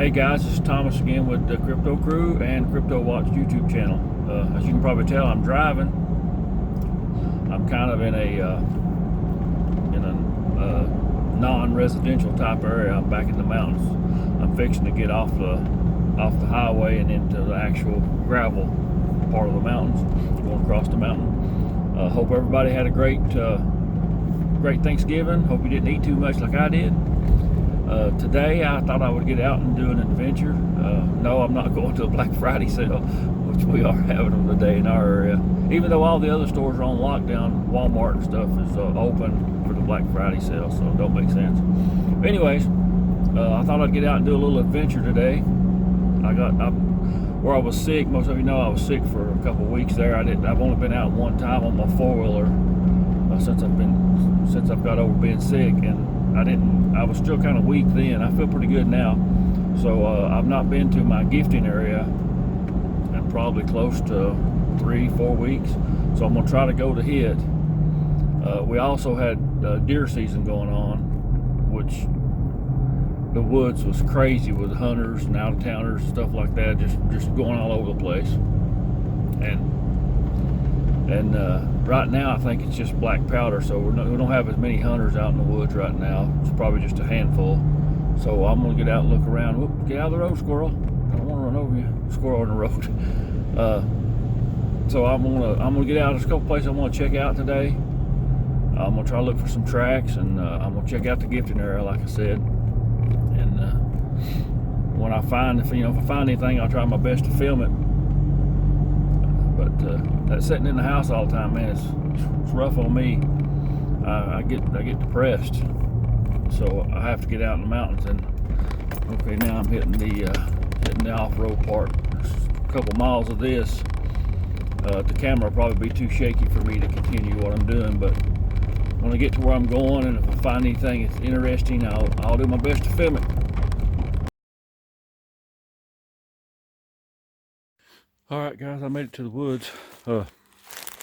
Hey guys, this is Thomas again with the Crypto Crew and Crypto Watch YouTube channel. As you can probably tell, I'm driving. I'm kind of in a non-residential type area. I'm back in the mountains. I'm fixing to get off the highway and into the actual gravel part of the mountains, going across the mountain. Hope everybody had a great Thanksgiving. Hope you didn't eat too much like I did. Today I thought I would get out and do an adventure. No, I'm not going to a Black Friday sale, which we are having them today in our area. Even though all the other stores are on lockdown, Walmart and stuff is open for the Black Friday sale, so it don't make sense. But anyways, I thought I'd get out and do a little adventure today. Where I was sick, most of you know I was sick for a couple of weeks there. I've only been out one time on my four-wheeler since I've got over being sick, and I was still kind of weak then. I feel pretty good now. So I've not been to my gifting area in probably close to 3-4 weeks. So I'm gonna try to go to hit. We also had deer season going on, which the woods was crazy with hunters and out-of-towners, stuff like that, just going all over the place. And right now I think it's just black powder, so we don't have as many hunters out in the woods right now. It's probably just a handful. So I'm gonna get out and look around. Whoop, get out of the road, squirrel. I don't want to run over you. Squirrel on the road. So I'm gonna get out. There's a couple places I want to check out today. I'm gonna try to look for some tracks, and I'm gonna check out the gifting area, like I said. And when I find, if I find anything, I'll try my best to film it. But that sitting in the house all the time, man, it's rough on me. I get depressed, so I have to get out in the mountains. And okay, now I'm hitting the off-road part. There's a couple miles of this. The camera will probably be too shaky for me to continue what I'm doing, but when I get to where I'm going, and if I find anything that's interesting, I'll do my best to film it. Alright guys, I made it to the woods.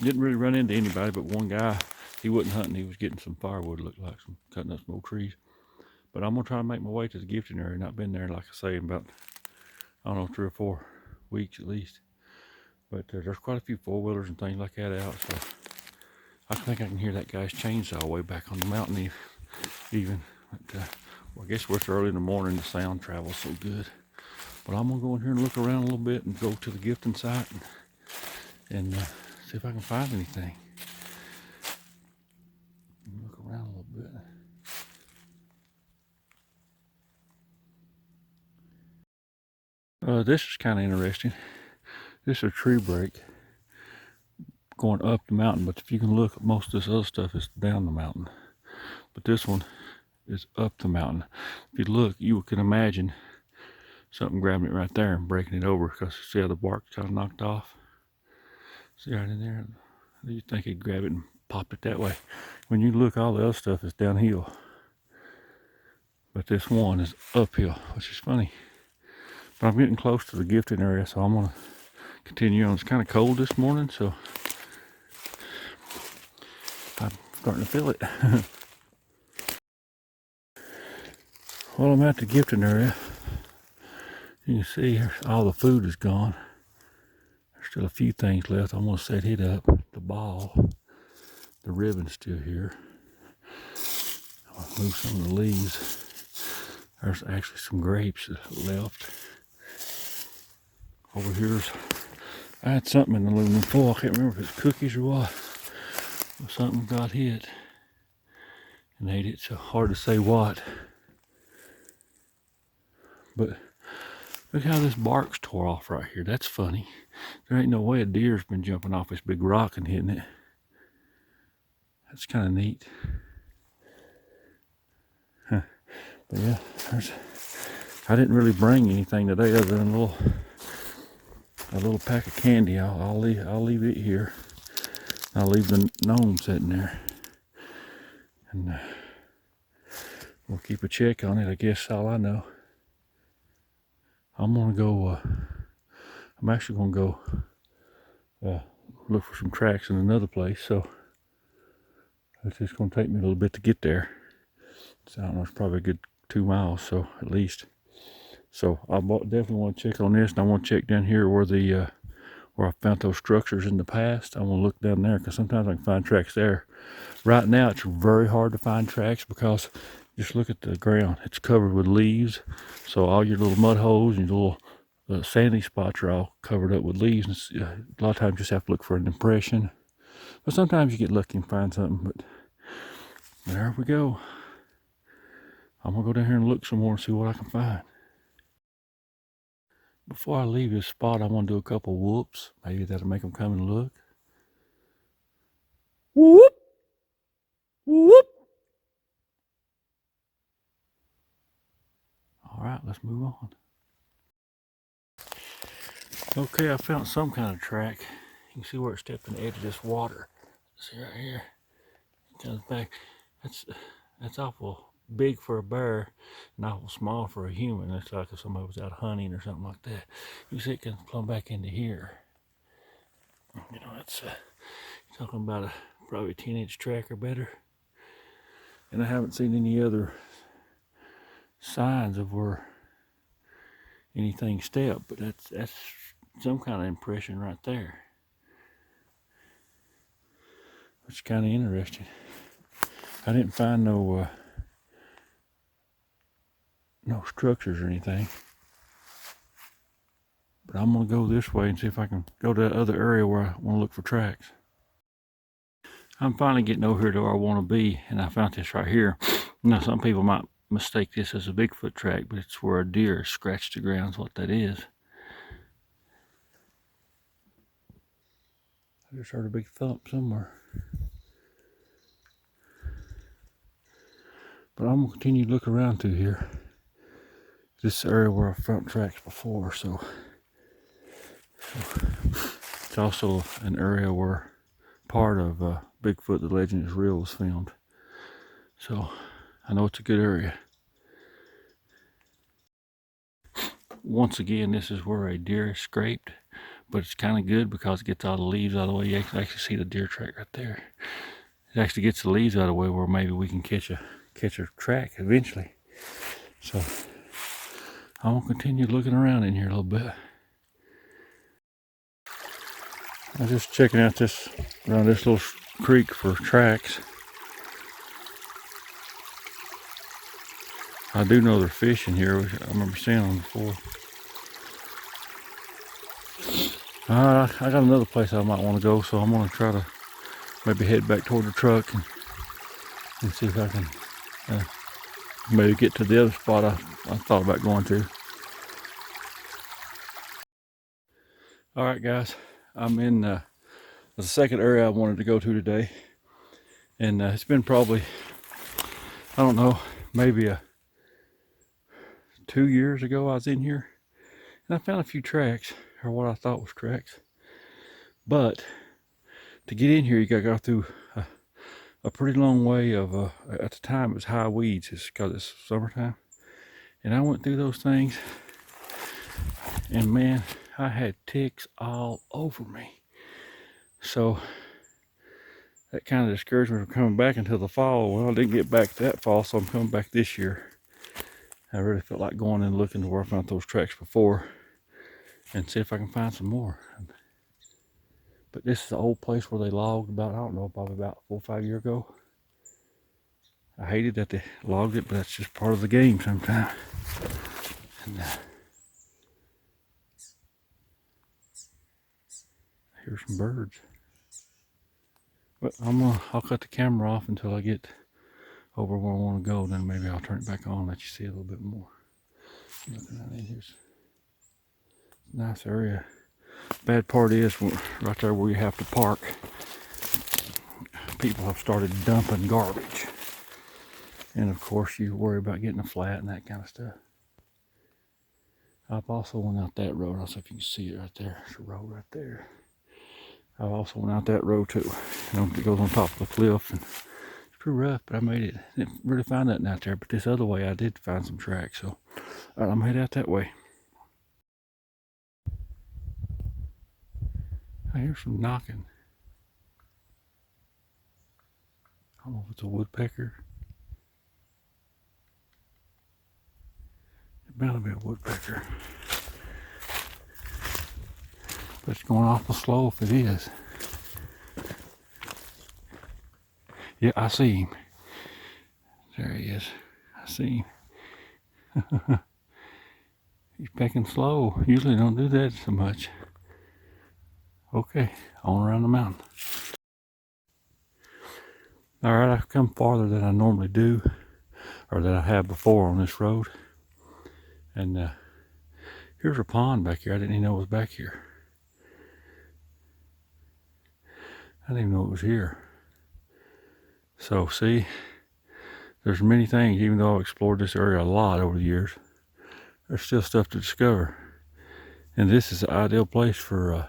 Didn't really run into anybody, but one guy, he wasn't hunting, he was getting some firewood, looked like cutting up some old trees. But I'm gonna try to make my way to the gifting area. Not been there, like I say, in about, I don't know, 3 or 4 weeks at least. But there's quite a few four-wheelers and things like that out, so I think I can hear that guy's chainsaw way back on the mountain even. But, well, I guess it's early in the morning, the sound travels so good. But I'm gonna go in here and look around a little bit and go to the gifting site and see if I can find anything. Look around a little bit. This is kind of interesting. This is a tree break going up the mountain, but if you can look, most of this other stuff is down the mountain. But this one is up the mountain. If you look, you can imagine something grabbing it right there and breaking it over, because see how the bark's kind of knocked off? See right in there? You think he'd grab it and pop it that way. When you look, all the other stuff is downhill. But this one is uphill, which is funny. But I'm getting close to the gifting area, so I'm gonna continue on. It's kind of cold this morning, so I'm starting to feel it. Well, I'm at the gifting area. You can see all the food is gone. There's still a few things left. I'm gonna set it up. The ball, the ribbon's still here. I'll move some of the leaves. There's actually some grapes left. Over here's, I had something in the aluminum foil. I can't remember if it's cookies or what. But something got hit and ate it. So hard to say what. But look how this bark's tore off right here. That's funny. There ain't no way a deer's been jumping off this big rock and hitting it. That's kind of neat. Huh. But yeah, I didn't really bring anything today other than a little pack of candy. I'll leave it here. I'll leave the gnome sitting there, and we'll keep a check on it. I guess all I know. I'm gonna go. I'm actually gonna go look for some tracks in another place. So it's just gonna take me a little bit to get there. So I don't know. It's probably a good 2 miles, so at least. So I definitely want to check on this, and I want to check down here where the where I found those structures in the past. I want to look down there because sometimes I can find tracks there. Right now it's very hard to find tracks because just look at the ground. It's covered with leaves. So all your little mud holes and your little sandy spots are all covered up with leaves. And a lot of times you just have to look for an impression. But sometimes you get lucky and find something. But there we go. I'm going to go down here and look some more and see what I can find. Before I leave this spot, I want to do a couple whoops. Maybe that'll make them come and look. Whoop! Whoop! All right, let's move on. Okay, I found some kind of track. You can see where it stepped in the edge of this water. See right here. It comes back. That's awful big for a bear and awful small for a human. It's like if somebody was out hunting or something like that. You see it can plumb back into here. You know, that's talking about a probably 10-inch track or better. And I haven't seen any other signs of where anything stepped, but that's some kind of impression right there. It's kind of interesting. I didn't find no structures or anything, but I'm gonna go this way and see if I can go to that other area where I want to look for tracks. I'm finally getting over here to where I want to be, and I found this right here. Now some people might mistake this as a Bigfoot track, but it's where a deer scratched the ground is what that is. I just heard a big thump somewhere. But I'm gonna continue to look around through here. This area where I found tracks before, so it's also an area where part of Bigfoot, the Legend is Real was filmed. So I know it's a good area. Once again, this is where a deer is scraped, but it's kind of good because it gets all the leaves out of the way. You can actually see the deer track right there. It actually gets the leaves out of the way where maybe we can catch a track eventually. So I'm gonna continue looking around in here a little bit. I'm just checking out around this little creek for tracks. I do know they're fishing here. I remember seeing them before. I got another place I might want to go, so I'm going to try to maybe head back toward the truck and see if I can maybe get to the other spot I thought about going to. All right, guys, I'm in the second area I wanted to go to today, and it's been probably, I don't know, maybe 2 years ago I was in here, and I found a few tracks, or what I thought was tracks. But to get in here, you got to go through a pretty long way of, at the time it was high weeds, it's because it's summertime. And I went through those things, and man, I had ticks all over me. So that kind of discouraged me from coming back until the fall. Well, I didn't get back that fall, so I'm coming back this year. I really felt like going and looking to where I found those tracks before and see if I can find some more. But this is the old place where they logged about, I don't know, probably about 4 or 5 years ago. I hated that they logged it, but that's just part of the game sometimes. And here's some birds. But I'll cut the camera off until I get over where I want to go. Then maybe I'll turn it back on and let you see a little bit more. Looking at it, here's a nice area. Bad part is right there where you have to park, people have started dumping garbage. And of course you worry about getting a flat and that kind of stuff. I've also went out that road. I don't know if you can see it right there. There's a road right there. I've also went out that road too. You know, it goes on top of the cliff, and it's pretty rough, but I made it. Didn't really find nothing out there, but this other way I did find some tracks. So all right, I'm headed out that way. I hear some knocking. I don't know if it's a woodpecker. bound to be a woodpecker. But it's going awful slow if it is. Yeah, I see him. There he is. I see him. He's pecking slow. Usually don't do that so much. Okay, on around the mountain. Alright, I've come farther than I normally do, or that I have before on this road. And here's a pond back here. I didn't even know it was back here. I didn't even know it was here. So see, there's many things, even though I've explored this area a lot over the years, there's still stuff to discover. And this is the ideal place for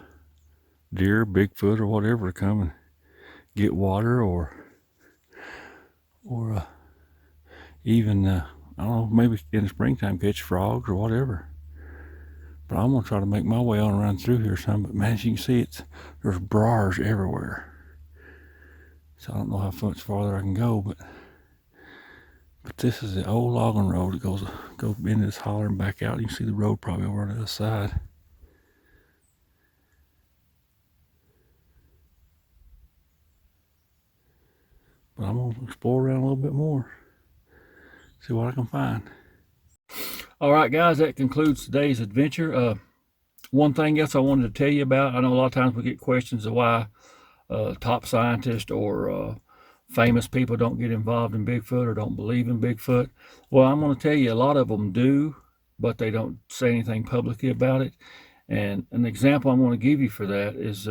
deer, Bigfoot, or whatever to come and get water, or even, I don't know, maybe in the springtime catch frogs or whatever. But I'm going to try to make my way on around through here some. But man, as you can see, there's briars everywhere. So I don't know how much farther I can go, but this is the old logging road that goes into this holler and back out. You can see the road probably over on the other side. But I'm going to explore around a little bit more, see what I can find. All right, guys, that concludes today's adventure. One thing else I wanted to tell you about, I know a lot of times we get questions of why top scientists or famous people don't get involved in Bigfoot or don't believe in Bigfoot. Well, I'm going to tell you, a lot of them do, but they don't say anything publicly about it. And an example I'm going to give you for that is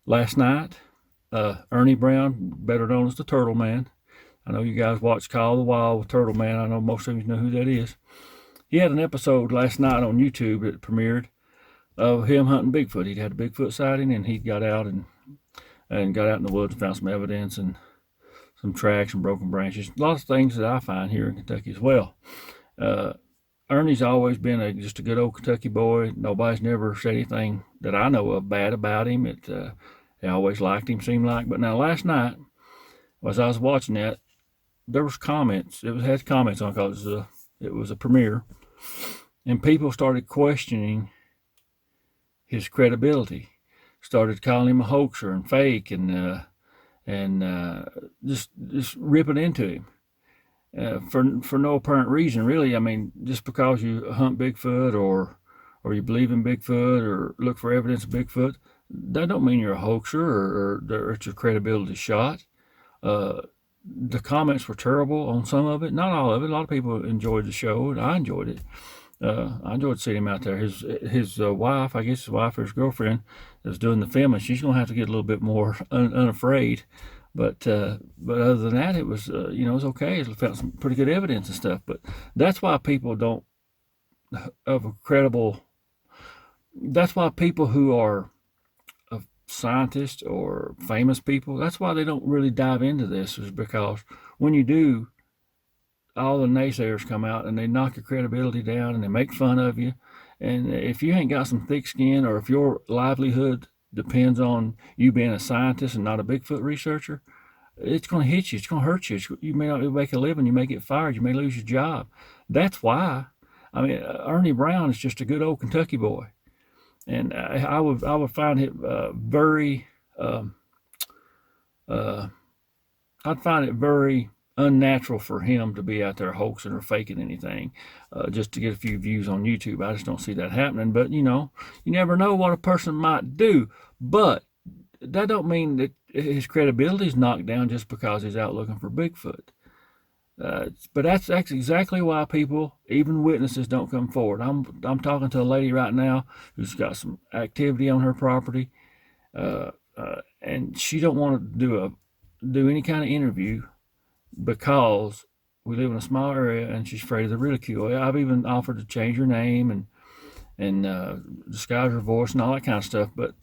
last night, Ernie Brown, better known as the Turtle Man. I know you guys watch Call of the Wild with Turtle Man. I know most of you know who that is. He had an episode last night on YouTube that premiered of him hunting Bigfoot. He'd had a Bigfoot sighting, and he got out and got out in the woods and found some evidence and some tracks and broken branches. Lots of things that I find here in Kentucky as well. Ernie's always been just a good old Kentucky boy. Nobody's never said anything that I know of bad about him. They always liked him, seemed like. But now last night, as I was watching that, there was comments. It had comments on it because it was a premiere, and people started questioning his credibility. Started calling him a hoaxer and fake, and just ripping into him for no apparent reason, really. I mean, just because you hunt Bigfoot or you believe in Bigfoot or look for evidence of Bigfoot, that don't mean you're a hoaxer or it's your credibility shot. The comments were terrible on some of it, not all of it. A lot of people enjoyed the show, and I enjoyed it. I enjoyed seeing him out there. His wife, I guess his wife or his girlfriend, is doing the filming. She's going to have to get a little bit more unafraid. But other than that, it was it was okay. It found some pretty good evidence and stuff. But that's why people don't have a credible. That's why people who are scientists or famous people, that's why they don't really dive into this, is because when you do, all the naysayers come out and they knock your credibility down and they make fun of you. And if you ain't got some thick skin, or if your livelihood depends on you being a scientist and not a Bigfoot researcher, it's going to hit you. It's going to hurt you. You may not make a living. You may get fired. You may lose your job. That's why. I mean, Ernie Brown is just a good old Kentucky boy. And I would find it very, I'd find it very unnatural for him to be out there hoaxing or faking anything just to get a few views on YouTube. I just don't see that happening. But, you never know what a person might do. But that don't mean that his credibility is knocked down just because he's out looking for Bigfoot. But that's exactly why people, even witnesses, don't come forward. I'm talking to a lady right now who's got some activity on her property, and she don't want to do any kind of interview because we live in a small area and she's afraid of the ridicule. I've even offered to change her name and disguise her voice and all that kind of stuff. But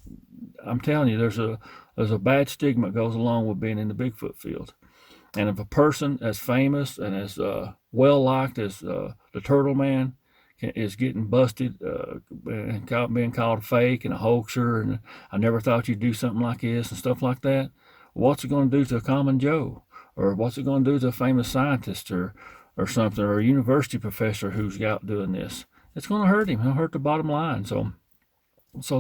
I'm telling you, there's a bad stigma that goes along with being in the Bigfoot field. And if a person as famous and as well liked as the Turtle Man is getting busted and being called fake and a hoaxer, and I never thought you'd do something like this and stuff like that, what's it going to do to a common Joe? Or what's it going to do to a famous scientist or or something, or a university professor who's out doing this. It's going to hurt him. It'll hurt the bottom line. So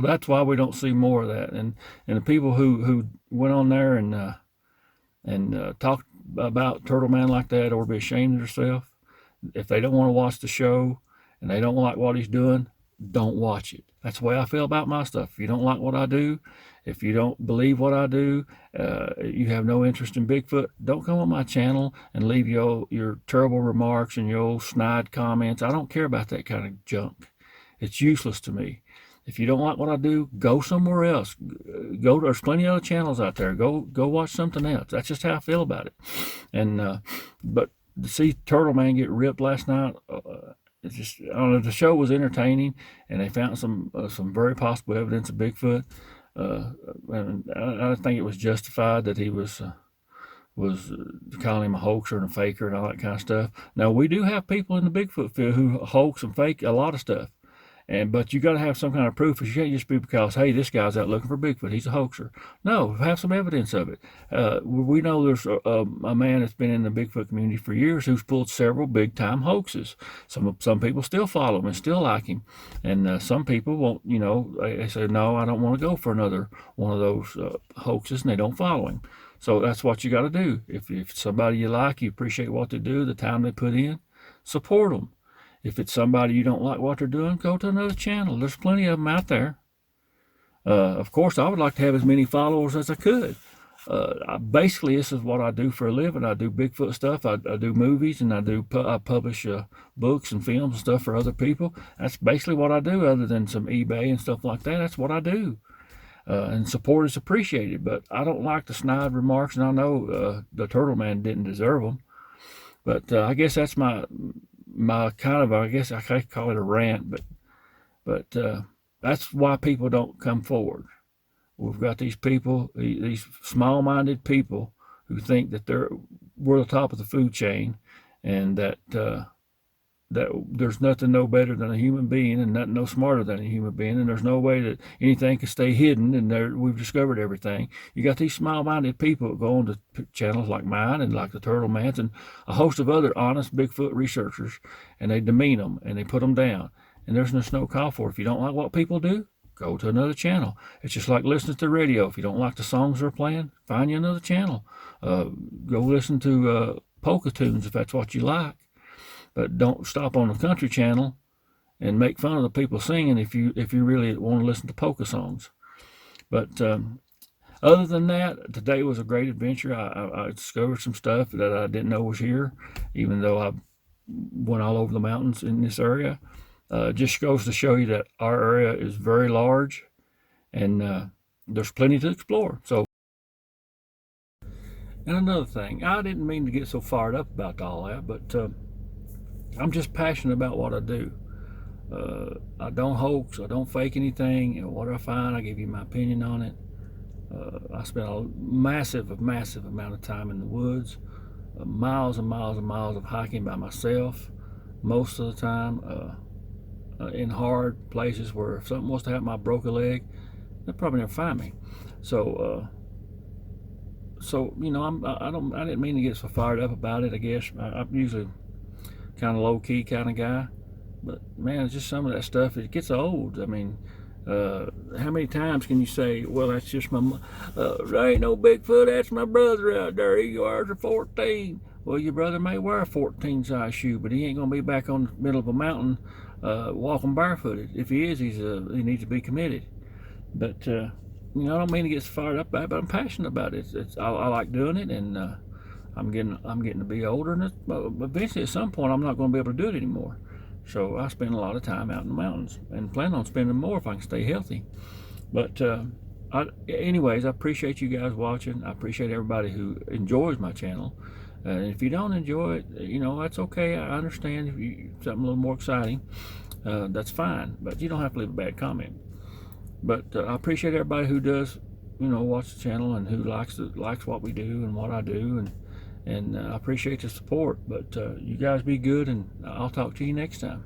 that's why we don't see more of that. And the people who went on there and talked about Turtle Man like that, or be ashamed of themselves, if they don't want to watch the show and they don't like what he's doing, don't watch it. That's the way I feel about my stuff. If you don't like what I do, if you don't believe what I do, you have no interest in Bigfoot, don't come on my channel and leave your terrible remarks and your old snide comments. I don't care about that kind of junk. It's useless to me. If you don't like what I do, go somewhere else. There's plenty of other channels out there. Go watch something else. That's just how I feel about it. And but to see Turtle Man get ripped last night, it's just, I don't know, the show was entertaining, and they found some very possible evidence of Bigfoot. And I think it was justified that he was calling him a hoaxer and a faker and all that kind of stuff. Now, we do have people in the Bigfoot field who hoax and fake a lot of stuff. But you got to have some kind of proof. You can't just be because, hey, this guy's out looking for Bigfoot, he's a hoaxer. No, have some evidence of it. We know there's a man that's been in the Bigfoot community for years who's pulled several big-time hoaxes. Some people still follow him and still like him, and some people won't. They say, no, I don't want to go for another one of those hoaxes, and they don't follow him. So that's what you got to do. If somebody you like, you appreciate what they do, the time they put in, support them. If it's somebody you don't like what they're doing, go to another channel. There's plenty of them out there. Of course, I would like to have as many followers as I could. Basically, this is what I do for a living. I do Bigfoot stuff. I do movies, and I publish books and films and stuff for other people. That's basically what I do, other than some eBay and stuff like that. That's what I do. And support is appreciated, but I don't like the snide remarks, and I know the Turtle Man didn't deserve them. But I guess that's my kind of, I guess I could call it a rant, but that's why people don't come forward. We've got these people, these small-minded people who think that we're the top of the food chain, and that there's nothing no better than a human being, and nothing no smarter than a human being, and there's no way that anything can stay hidden, and we've discovered everything. You got these small-minded people that go on to channels like mine and like the Turtle Man's and a host of other honest Bigfoot researchers, and they demean them and they put them down. And there's just no call for it. If you don't like what people do, go to another channel. It's just like listening to the radio. If you don't like the songs they're playing, find you another channel. Go listen to polka tunes if that's what you like. But don't stop on the country channel and make fun of the people singing if you really want to listen to polka songs. But other than that, today was a great adventure. I discovered some stuff that I didn't know was here, even though I went all over the mountains in this area. Just goes to show you that our area is very large, and there's plenty to explore. So, and another thing, I didn't mean to get so fired up about all that, but I'm just passionate about what I do. I don't hoax, I don't fake anything. What I find, I give you my opinion on it. I spent a massive amount of time in the woods, miles and miles and miles of hiking by myself, most of the time, in hard places where if something was to happen, I broke a leg, they'd probably never find me. So I didn't mean to get so fired up about it. I guess I'm usually kind of low-key kind of guy, but man, it's just some of that stuff, it gets old. I mean, how many times can you say, well, that's just there ain't no Bigfoot, that's my brother out there, he wears a 14. Well, your brother may wear a 14 size shoe, but he ain't gonna be back on the middle of a mountain walking barefooted. If he is, he needs to be committed. But I don't mean to get fired up about it, but I'm passionate about it. I like doing it, and I'm getting to be older, and eventually at some point I'm not going to be able to do it anymore. So I spend a lot of time out in the mountains, and plan on spending more if I can stay healthy. But anyways, I appreciate you guys watching. I appreciate everybody who enjoys my channel. And if you don't enjoy it, that's okay. I understand. If something a little more exciting, that's fine. But you don't have to leave a bad comment. But I appreciate everybody who does, watch the channel, and who likes what we do and what I do, and I appreciate the support. But you guys be good, and I'll talk to you next time.